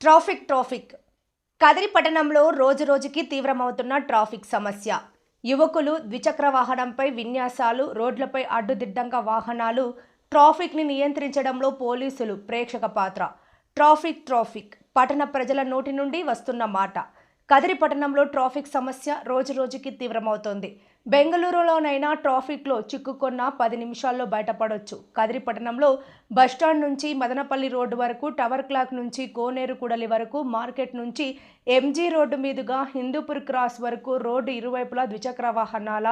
Traffic Kadiri పట్టణంలో రోజురోజుకి తీవ్రమవుతున్న traffic సమస్య. యువకులు ద్విచక్ర వాహనంపై విన్యాసాలు, రోడ్లపై అడ్డుదిడ్డంగా వాహనాలు, ట్రాఫిక్ని నియంత్రించడంలో పోలీసులు ప్రేక్షక పాత్ర. ట్రాఫిక్ పట్టణ ప్రజల నోటి నుండి వస్తున్న మాట. కదిరి పట్టణంలో ట్రాఫిక్ సమస్య రోజురోజుకి తీవ్రమవుతోంది. బెంగళూరులోనైనా ట్రాఫిక్లో చిక్కుకున్న 10 నిమిషాల్లో బయటపడొచ్చు. కదిరి పట్టణంలో బస్టాండ్ నుంచి మదనపల్లి రోడ్డు వరకు, టవర్ క్లాక్ నుంచి కోనేరు కూడలి వరకు, మార్కెట్ నుంచి ఎంజీ రోడ్డు మీదుగా హిందూపూర్ క్రాస్ వరకు రోడ్డు ఇరువైపులా ద్విచక్ర వాహనాల,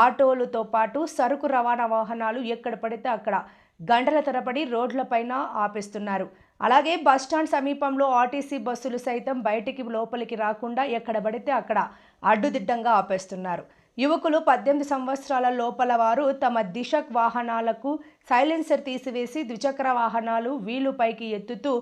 ఆటోలతో పాటు సరుకు రవాణా వాహనాలు ఎక్కడ పడితే అక్కడ గంటల తరబడి రోడ్లపైన ఆపేస్తున్నారు. అలాగే బస్టాండ్ సమీపంలో ఆర్టీసీ బస్సులు సైతం బయటికి లోపలికి రాకుండా ఎక్కడ పడితే అక్కడ అడ్డుదిడ్డంగా ఆపేస్తున్నారు. యువకులు 18 సంవత్సరాల లోపల వారు తమ దిశక్ వాహనాలకు సైలెన్సర్ తీసివేసి ద్విచక్ర వాహనాలు వీలు పైకి ఎత్తుతూ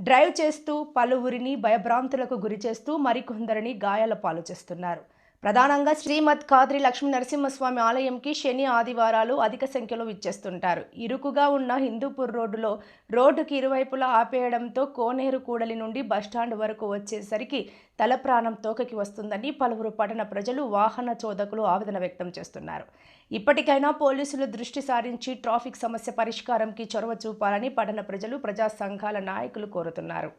డ్రైవ్ చేస్తూ పలువురిని భయభ్రాంతులకు గురిచేస్తూ మరికొందరిని గాయాల పాలు చేస్తున్నారు. ప్రధానంగా శ్రీమద్ ఖాద్రి లక్ష్మీ నరసింహస్వామి ఆలయంకి శని, ఆదివారాలు అధిక సంఖ్యలో విచ్చేస్తుంటారు. ఇరుకుగా ఉన్న హిందూపూర్ రోడ్డులో రోడ్డుకి ఇరువైపులా ఆపేయడంతో కోనేరు కూడలి నుండి బస్టాండ్ వరకు వచ్చేసరికి తల ప్రాణం తోకకి వస్తుందని పలువురు పట్టణ ప్రజలు, వాహన చోదకులు ఆవేదన వ్యక్తం చేస్తున్నారు. ఇప్పటికైనా పోలీసులు దృష్టి సారించి ట్రాఫిక్ సమస్య పరిష్కారంకి చొరవ చూపాలని పట్టణ ప్రజలు, ప్రజా సంఘాల నాయకులు కోరుతున్నారు.